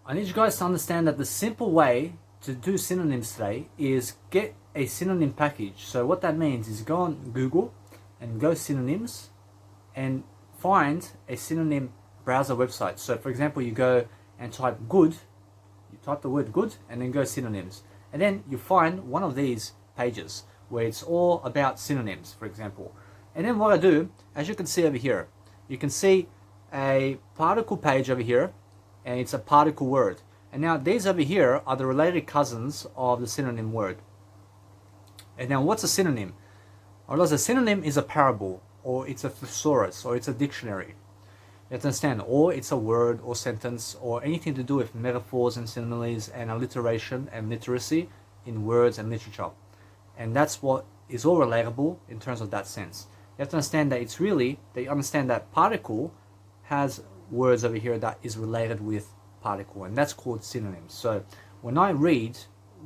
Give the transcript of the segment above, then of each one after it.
I need you guys to understand that the simple way to do synonyms today is get a synonym package. So what that means is go on Google and go synonyms and find a synonym browser website. So for example, you go and type good, you type the word good and then go synonyms. And then you find one of these pages where it's all about synonyms, for example. And then what I do, as you can see over here, you can see a particle page over here, and it's a particle word. And now these over here are the related cousins of the synonym word. And now what's a synonym? Or a synonym is a parable, or it's a thesaurus, or it's a dictionary. You have to understand, or it's a word or sentence, or anything to do with metaphors and similes and alliteration and literacy in words and literature. And that's what is all relatable in terms of that sense. You have to understand that it's really, they understand that particle has words over here that is related with particle, and that's called synonyms. So when I read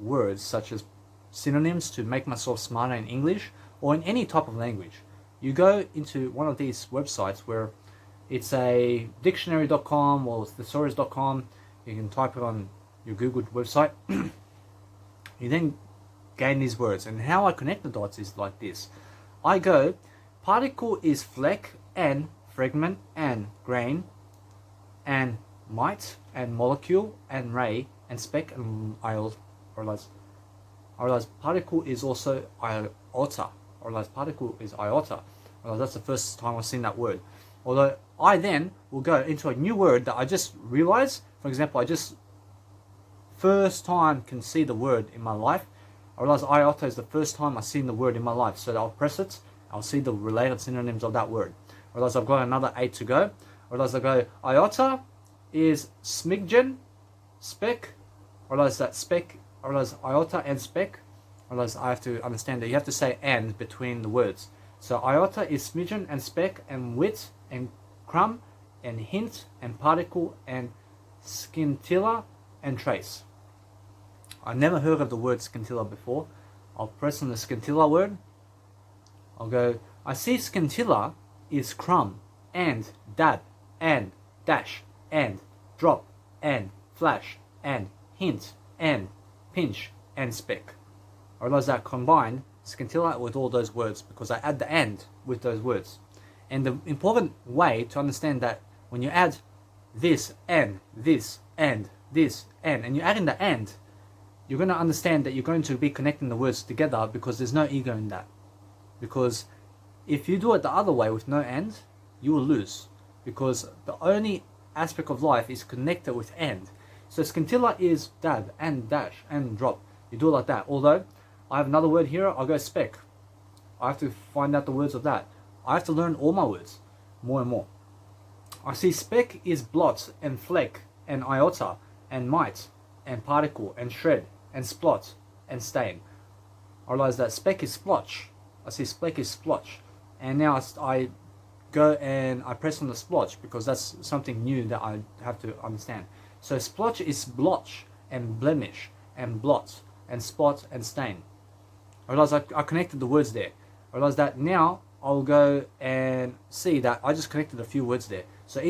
words such as synonyms to make myself smarter in English or in any type of language, you go into one of these websites where it's a dictionary.com or thesaurus.com. You can type it on your Google website. You then gain these words, and how I connect the dots is like this. I go, particle is fleck and fragment and grain and mite and molecule and ray and speck and iota. Or particle is also iota. Or particle is iota. That's the first time I've seen that word. Although I then will go into a new word that I just realized. For example, I just first time can see the word in my life. I realize iota is the first time I've seen the word in my life. So I'll press it. I'll see the related synonyms of that word. I realize I've got another 8 to go. I realize I go, iota is smidgen, speck. I realize that speck, I realize iota and speck. I realize I have to understand that you have to say and between the words. So iota is smidgen and speck and wit and crumb and hint and particle and scintilla and trace. I never heard of the word scintilla before. I'll press on the scintilla word. I'll go, I see scintilla is crumb and dab and dash and drop and flash and hint and pinch and speck. I realize that combined scintilla with all those words because I add the and with those words. And the important way to understand that when you add this and this and this and you add in the and, you're going to understand that you're going to be connecting the words together because there's no ego in that. Because if you do it the other way with no and, you will lose. Because the only aspect of life is connected with and. So scintilla is dab and dash and drop. You do it like that. Although I have another word here, I'll go speck. I have to find out the words of that. I have to learn all my words more and more. I see speck is blot and fleck and iota and mite and particle and shred and splot and stain. I realize that speck is splotch. I see speck is splotch. And now I go and I press on the splotch because that's something new that I have to understand. So splotch is blotch and blemish and blot and spot and stain. I realize I connected the words there. I realize that now I'll go and see that I just connected a few words there. So I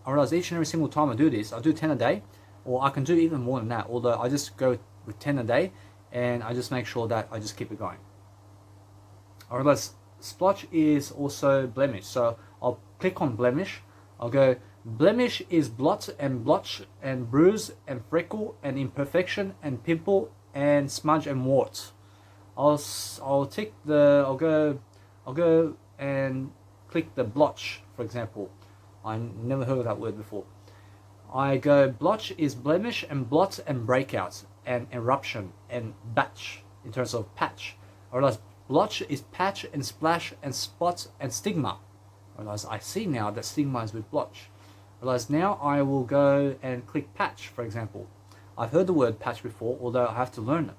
realize each and every single time I do this, I'll do 10 a day, or I can do even more than that. Although I just go with 10 a day and I just make sure that I just keep it going. I realize splotch is also blemish. So I'll click on blemish. I'll go, blemish is blot and blotch and bruise and freckle and imperfection and pimple and smudge and wart. I'll go and click the blotch, for example. I never heard of that word before. I go, blotch is blemish and blot and breakout and eruption and batch in terms of patch. I realize blotch is patch and splash and spot and stigma. I realize I see now that stigma is with blotch. I realize now I will go and click patch, for example. I've heard the word patch before, although I have to learn it.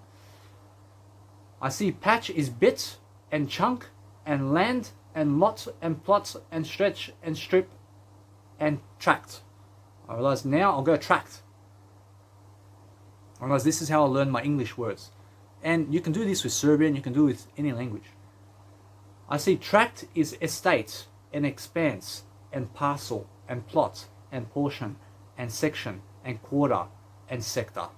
I see patch is bit and chunk and land and lot and plot and stretch and strip and tract. I realize now I'll go tract. I realize this is how I learn my English words. And you can do this with Serbian, you can do it with any language. I see tract is estate and expanse and parcel and plot and portion and section and quarter and sector.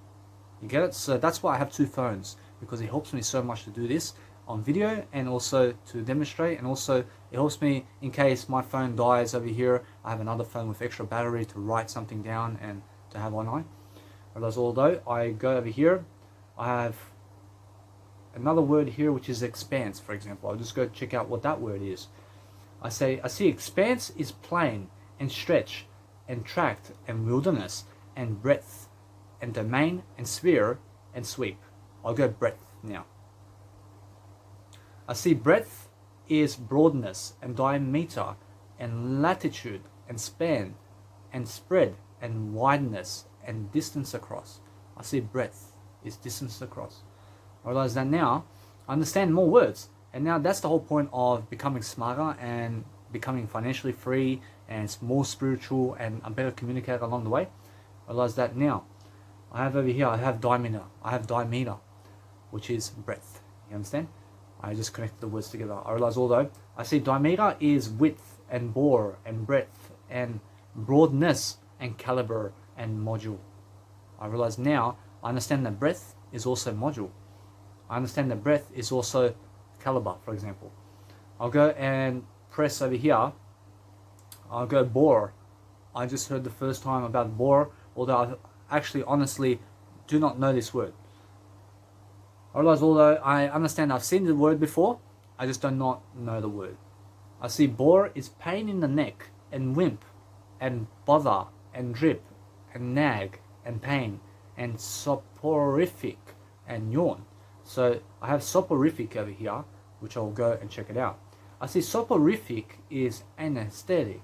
You get it? So that's why I have two phones, because it helps me so much to do this on video and also to demonstrate, and also it helps me in case my phone dies over here. I have another phone with extra battery to write something down and to have online. Whereas although I go over here, I have another word here which is expanse, for example. I'll just go check out what that word is. I see expanse is plain and stretch and tract and wilderness and breadth and domain and sphere and sweep. I'll go breadth now. I see breadth is broadness and diameter and latitude and span and spread and wideness and distance across. I see breadth is distance across. I realize that now I understand more words, and now that's the whole point of becoming smarter and becoming financially free and more spiritual and a better communicator along the way. I realize that now I have over here, I have diameter, which is breadth. You understand? I just connected the words together. I realize although I see diameter is width and bore and breadth and broadness and caliber and module. I realize now I understand that breadth is also module. I understand that breadth is also caliber, for example. I'll go and press over here. I'll go bore. I just heard the first time about bore, although I actually honestly do not know this word. I realize although I understand I've seen the word before, I just do not know the word. I see bore is pain in the neck and wimp and bother and drip and nag and pain and soporific and yawn. So I have soporific over here, which I'll go and check it out. I see soporific is anesthetic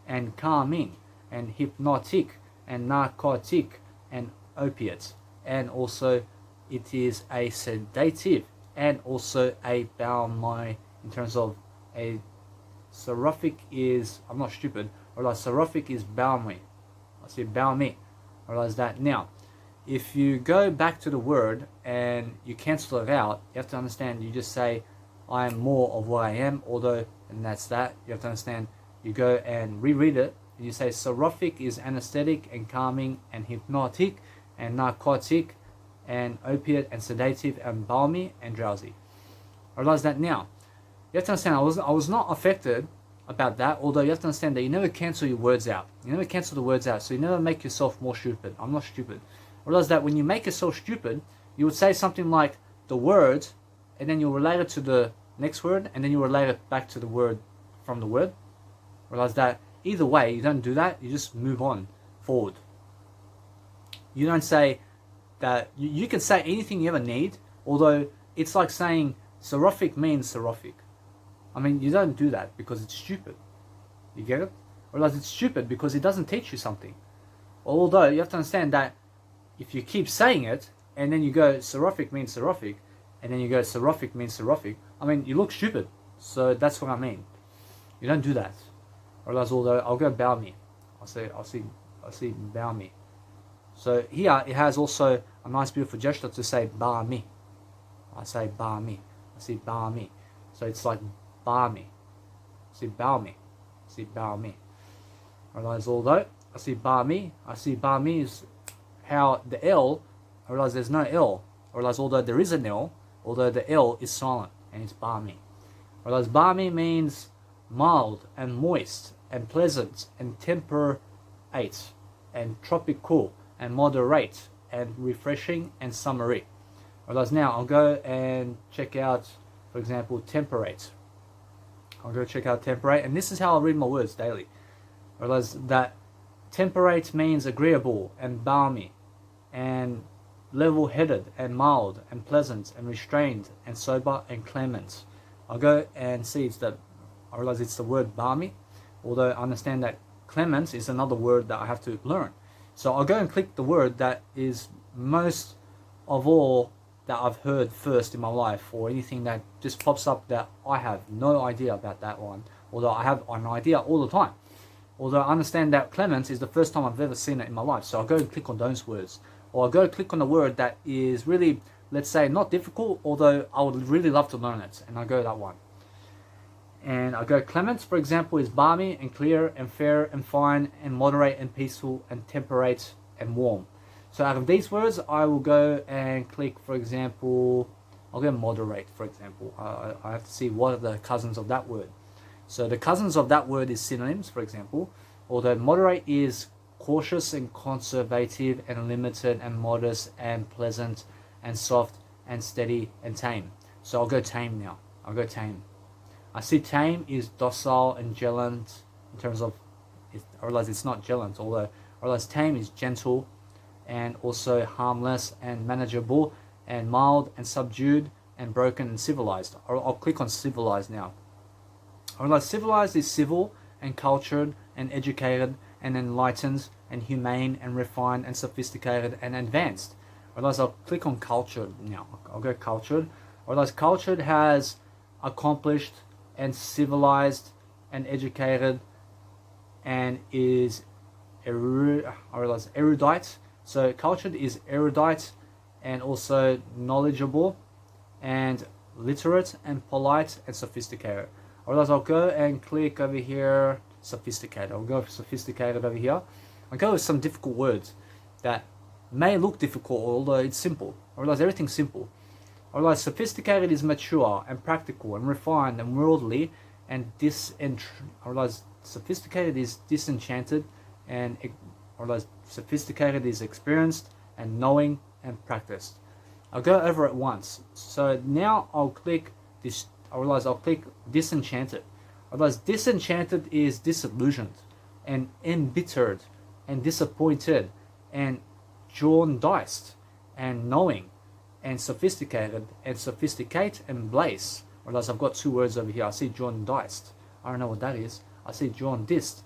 and calming and hypnotic and narcotic and opiate, and also it is a sedative and also a balmy in terms of a soporific is, I'm not stupid, or like soporific is balmy. I see balmy. I realize that now. If you go back to the word and you cancel it out, you have to understand you just say, I am more of what I am, although, and that's that. You have to understand, you go and reread it, and you say, soporific is anesthetic and calming and hypnotic and narcotic and opiate and sedative and balmy and drowsy. I realize that now. You have to understand, I was not affected about that, although you have to understand that you never cancel your words out. You never cancel the words out, so you never make yourself more stupid. I'm not stupid. I realize that when you make yourself stupid, you would say something like the word, and then you'll relate it to the next word, and then you relate it back to the word from the word. I realize that either way, you don't do that, you just move on forward. You don't say that, you can say anything you ever need, although it's like saying soporific means soporific. I mean, you don't do that because it's stupid. You get it? I realize it's stupid because it doesn't teach you something. Although you have to understand that if you keep saying it, and then you go soporific means soporific, and then you go soporific means soporific, I mean, you look stupid. So that's what I mean. You don't do that. I realize although I'll go balmy. I'll see balmy. So here it has also a nice beautiful gesture to say balmy. I say balmy. I see balmy. So it's like balmy. I see balmy. I see balmy. I realize although I see balmy is how the L, I realize there's no L. I realize although there is an L, although the L is silent, and it's balmy. I realize balmy means mild and moist and pleasant and temperate and tropical and moderate and refreshing and summery. I realize now I'll go and check out, for example, temperate. I'll go check out temperate, and this is how I read my words daily. I realize that temperate means agreeable and balmy and level-headed and mild and pleasant and restrained and sober and clement. I'll go and see I realize it's the word balmy, although I understand that clement is another word that I have to learn. So I'll go and click the word that is most of all that I've heard first in my life, or anything that just pops up that I have no idea about that one, although I have an idea all the time. Although I understand that clement is the first time I've ever seen it in my life. So I'll go and click on those words. Or I'll go click on the word that is really, let's say, not difficult, although I would really love to learn it. And I'll go that one. And I'll go clement, for example, is balmy and clear and fair and fine and moderate and peaceful and temperate and warm. So out of these words, I will go and click, for example, I'll go moderate, for example. I have to see what are the cousins of that word. So the cousins of that word is synonyms, for example. Although moderate is cautious and conservative and limited and modest and pleasant and soft and steady and tame. So I'll go tame now. I'll go tame. I see tame is docile and gallant in terms of, I realize it's not gallant, although I realize tame is gentle and also harmless and manageable and mild and subdued and broken and civilized. I'll click on civilized now. I realize civilized is civil and cultured and educated and enlightened and humane and refined and sophisticated and advanced. I realize I'll click on cultured now. I'll go cultured. I realize cultured has accomplished and civilized and educated and is I realize erudite. So cultured is erudite and also knowledgeable and literate and polite and sophisticated. I realize I'll go and click over here, sophisticated. I'll go for sophisticated over here. I'll go with some difficult words that may look difficult, although it's simple. I realize everything's simple. I realize sophisticated is mature and practical and refined and worldly, and I realize sophisticated is disenchanted, and I realize sophisticated is experienced and knowing and practiced. I'll go over it once. So now I'll click this. I realize I'll click disenchanted. I realize disenchanted is disillusioned and embittered and disappointed and jaundiced and knowing and sophisticated and sophisticate and blaze. I realize I've got two words over here. I see jaundiced. I don't know what that is. I see jaundiced.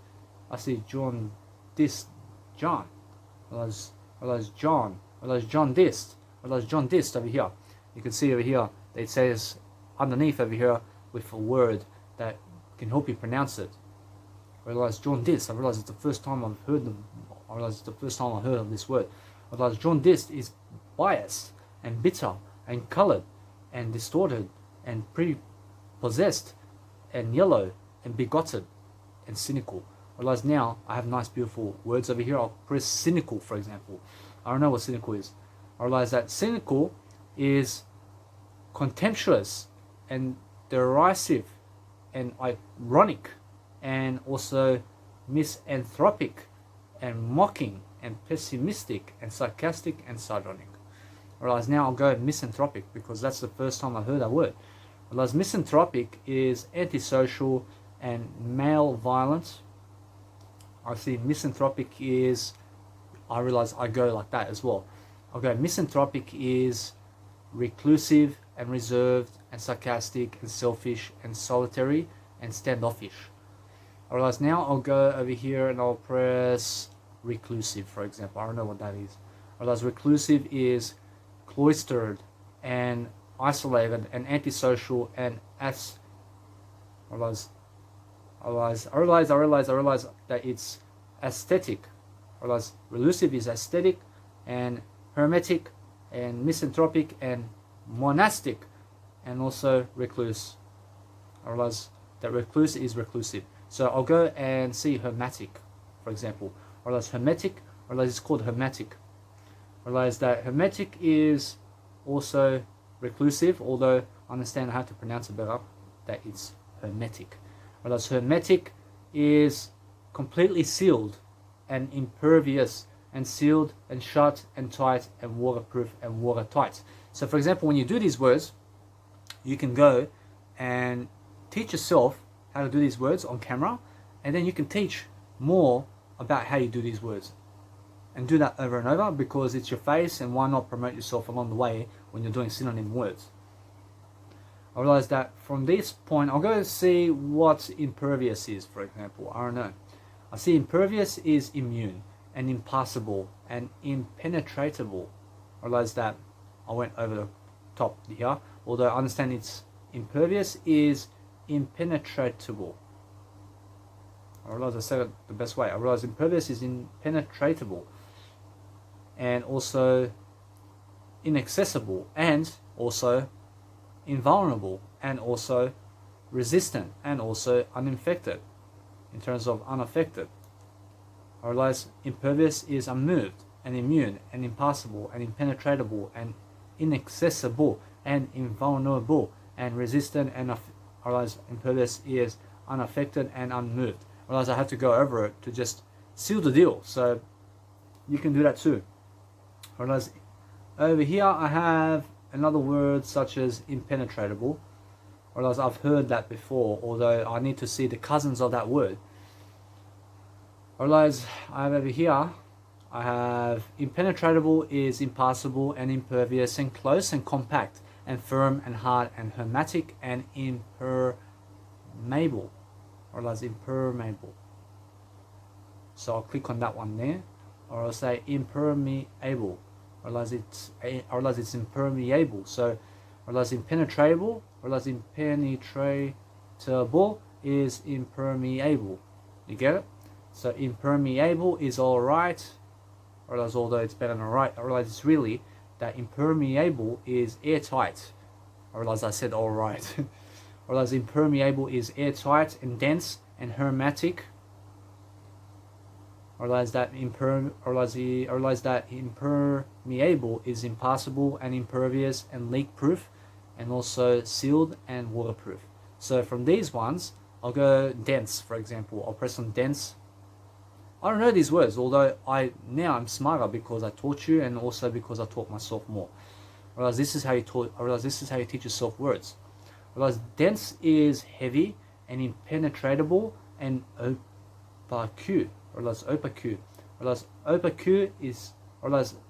I see jaundiced. John. I realize John. I realize jaundiced. I realize jaundiced over here. You can see over here it says underneath over here with a word that can help you pronounce it. I realize jaundiced. I realize it's the first time I've heard them. I realize it's the first time I heard of this word. I realize jaundiced is biased and bitter and colored and distorted and prepossessed and yellow and bigoted and cynical. I realize now I have nice beautiful words over here. I'll press cynical, for example. I don't know what cynical is. I realize that cynical is contemptuous and derisive and ironic and also misanthropic and mocking and pessimistic and sarcastic and sardonic. I realize now I'll go misanthropic because that's the first time I heard that word. I realize misanthropic is antisocial and male violence. I see misanthropic is, I realize I go like that as well. I'll go misanthropic is reclusive and reserved and sarcastic and selfish and solitary and standoffish. I realize now I'll go over here and I'll press reclusive, for example. I don't know what that is. I realize reclusive is cloistered and isolated and antisocial and I realize that it's aesthetic. I realize reclusive is aesthetic and hermetic and misanthropic and monastic and also recluse. I realize that recluse is reclusive. So I'll go and see hermetic, for example. I realize hermetic, I realize it's called hermetic. I realize that hermetic is also reclusive, although I understand how to pronounce it better, that it's hermetic. I realize hermetic is completely sealed and impervious and sealed and shut and tight and waterproof and watertight. So for example, when you do these words, you can go and teach yourself how to do these words on camera, and then you can teach more about how you do these words. And do that over and over because it's your face, and why not promote yourself along the way when you're doing synonym words. I realize that from this point, I'll go and see what impervious is, for example. I don't know. I see impervious is immune and impassable and impenetrable. I realize that I went over the top here, although I understand it's impervious is impenetrable. I realize I said it the best way. I realize impervious is impenetrable and also inaccessible and also invulnerable and also resistant and also uninfected in terms of unaffected. I realize impervious is unmoved and immune and impassable and impenetrable and inaccessible and invulnerable and resistant and otherwise impervious is unaffected and unmoved. Otherwise I have to go over it to just seal the deal. So you can do that too. Otherwise over here I have another word such as impenetrable. Otherwise I've heard that before, although I need to see the cousins of that word. Otherwise I have over here, I have impenetrable is impassable and impervious and close and compact and firm and hard and hermetic and impermeable. Otherwise impermeable. So I'll click on that one there. Or I'll say impermeable. Otherwise it's impermeable. So otherwise impenetrable, otherwise impenetrable is impermeable. You get it? So impermeable is alright, or else although it's better than alright, or else it's really that impermeable is airtight. Or else I said alright. Or else impermeable is airtight and dense and hermetic. Or else that impermeable is impassable and impervious and leak proof and also sealed and waterproof. So from these ones I'll go dense, for example. I'll press on dense. I don't know these words, although I'm smarter because I taught you and also because I taught myself more. Whereas this is how you teach yourself words. Whereas dense is heavy and impenetrable and opaque. Whereas opaque. Whereas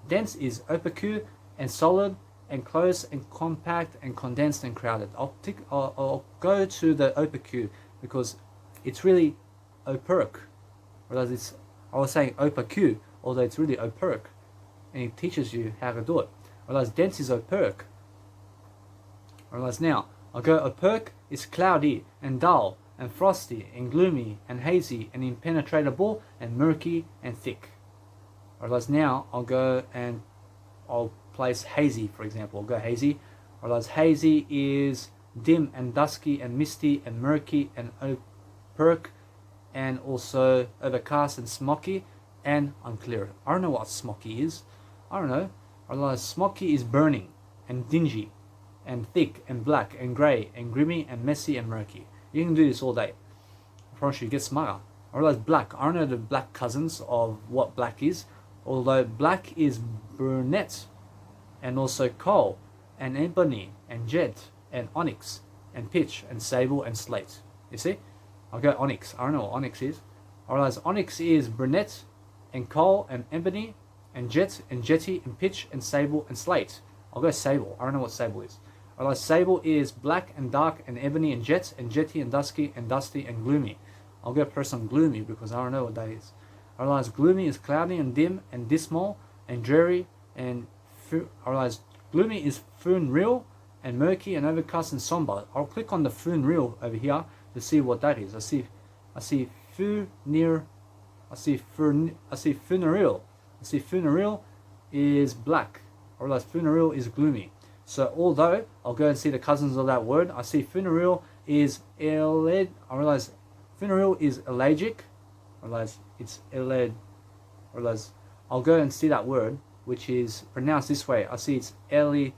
dense is opaque and solid and close and compact and condensed and crowded. I'll go to the opaque because it's really opaque. Whereas I was saying opaque, although it's really opaque, and it teaches you how to do it. Whereas dense is opaque. Whereas now, I'll go opaque is cloudy and dull and frosty and gloomy and hazy and impenetrable and murky and thick. Whereas now, I'll go and I'll place hazy, for example. I'll go hazy. Whereas hazy is dim and dusky and misty and murky and opaque and also overcast and smoky and unclear. I don't know what smoky is. I don't know. Otherwise, smoky is burning and dingy and thick and black and grey and grimy and messy and murky. You can do this all day. I promise you, get smarter. Otherwise, black. I don't know the black cousins of what black is. Although black is brunette and also coal and ebony and jet and onyx and pitch and sable and slate. You see? I'll go onyx. I don't know what onyx is. Otherwise, onyx is brunette and coal and ebony and jet and jetty and pitch and sable and slate. I'll go sable. I don't know what sable is. Otherwise, sable is black and dark and ebony and jet and jetty and dusky and dusty and gloomy. I'll go press on gloomy because I don't know what that is. Otherwise, gloomy is cloudy and dim and dismal and dreary and otherwise, gloomy is funereal and murky and overcast and somber. I'll click on the funereal over here to see what that is. I see funereal. I see funereal is black, or else funereal is gloomy. So although I'll go and see the cousins of that word, I see funereal is I realize funereal is elegiac. I realize it's I realize I'll go and see that word, which is pronounced this way. I see it's I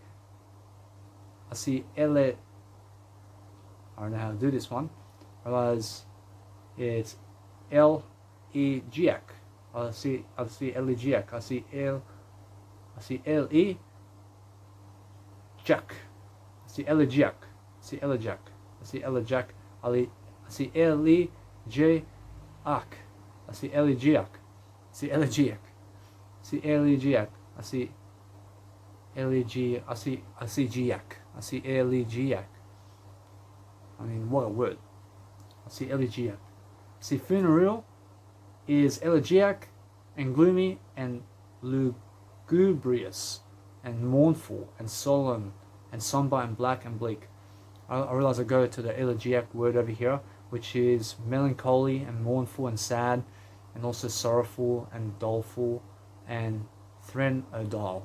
don't know how to do this one. Otherwise, it's elegiac. I see elegiac. I see elegiac. I see elegiac. I see elegiac. I see elegiac. I see elegiac. I see elegiac. I see elegiac. I see elegiac. I see elegiac. I see giac. I see elegiac. I mean, what a word. I see elegiac. I see funereal is elegiac and gloomy and lugubrious and mournful and solemn and somber and black and bleak. I realize I go to the elegiac word over here, which is melancholy and mournful and sad and also sorrowful and doleful and threnodol.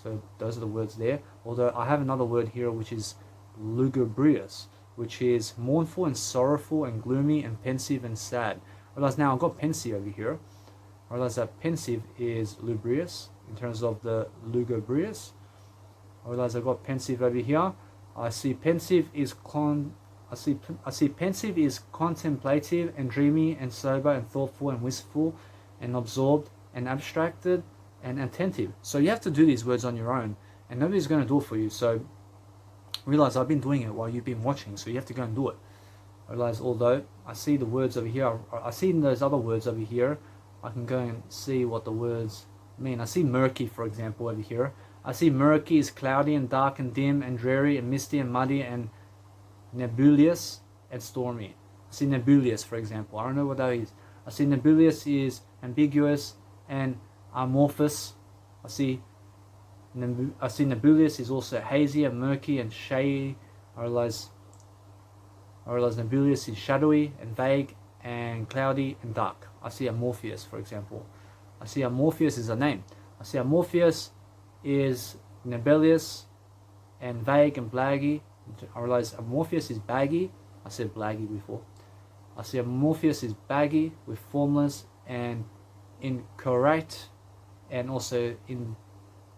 So those are the words there. Although I have another word here which is lugubrious, which is mournful and sorrowful and gloomy and pensive and sad. Whereas now I've got pensive over here. I realize that pensive is lugubrious in terms of the lugubrious. I realize I've got pensive over here. I see pensive is I see pensive is contemplative and dreamy and sober and thoughtful and wistful and absorbed and abstracted and attentive. So you have to do these words on your own, and nobody's going to do it for you. So realize I've been doing it while you've been watching, so you have to go and do it. I realize although I see the words over here, I see those other words over here, I can go and see what the words mean. I see murky, for example, over here. I see murky is cloudy and dark and dim and dreary and misty and muddy and nebulous and stormy. I see nebulous, for example. I don't know what that is. I see nebulous is ambiguous and amorphous. I see nebulous is also hazy and murky and shady. I realize nebulous is shadowy and vague and cloudy and dark. I see amorphous, for example. I see amorphous is a name. I see amorphous is nebulous and vague and blaggy. I realize amorphous is baggy. I said blaggy before. I see amorphous is baggy with formless and incorrect and also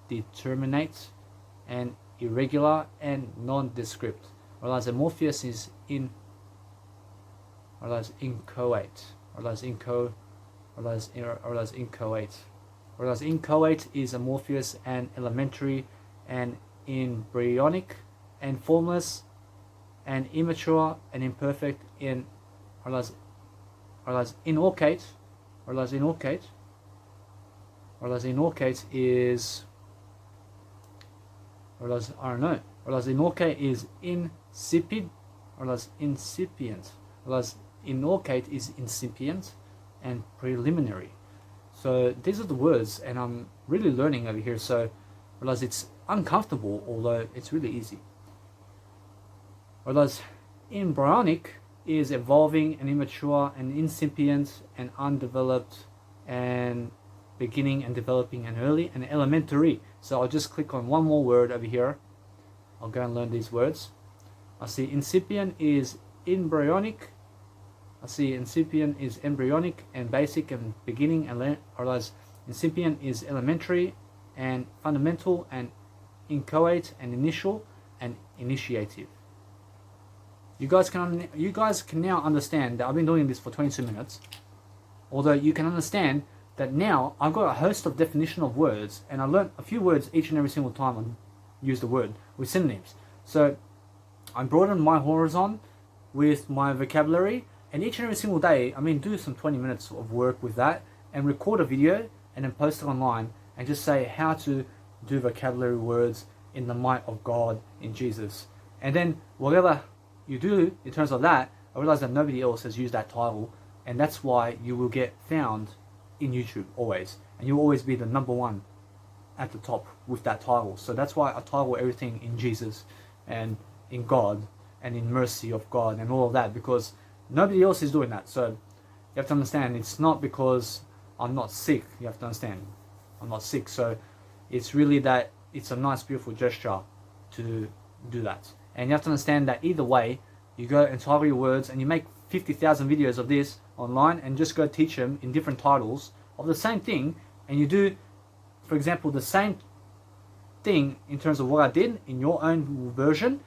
indeterminate and irregular and nondescript. I realize amorphous is inchoate. I realize inchoate. Whereas inchoate is amorphous and elementary and embryonic and formless and immature and imperfect in inorchate is I don't know. Inorchate is insipid, incipient. Inorchate is incipient and preliminary. So these are the words, and I'm really learning over here. So realize it's uncomfortable, although it's really easy. Realize embryonic is evolving and immature and incipient and undeveloped and beginning and developing and early and elementary. So I'll just click on one more word over here. I'll go and learn these words. I see incipient is embryonic. I see incipient is embryonic and basic and beginning, and realize incipient is elementary and fundamental and inchoate and initial and initiative. You guys can now understand that I've been doing this for 22 minutes. Although you can understand that now I've got a host of definition of words, and I learned a few words each and every single time I use the word with synonyms. So I broadened my horizon with my vocabulary, and each and every single day do some 20 minutes of work with that and record a video and then post it online and just say how to do vocabulary words in the might of God in Jesus. And then whatever you do in terms of that, I realize that nobody else has used that title, and that's why you will get found in YouTube always, and you'll always be the number one at the top with that title. So that's why I title everything in Jesus and in God and in mercy of God and all of that, because nobody else is doing that. So you have to understand, it's not because I'm not sick. You have to understand, I'm not sick. So it's really that it's a nice, beautiful gesture to do that. And you have to understand that either way, you go and title your words, and you make 50,000 videos of this online and just go teach them in different titles of the same thing, and you do, for example, the same thing in terms of what I did in your own version,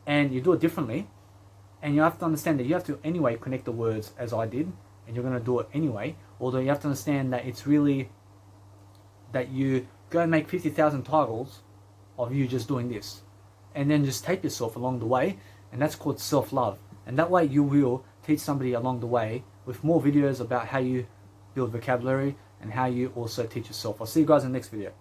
and you do it differently. And you have to understand that you have to anyway connect the words as I did, and you're going to do it anyway. Although you have to understand that it's really that you go and make 50,000 titles of you just doing this, and then just tape yourself along the way, and that's called self-love. And that way you will teach somebody along the way with more videos about how you build vocabulary and how you also teach yourself. I'll see you guys in the next video.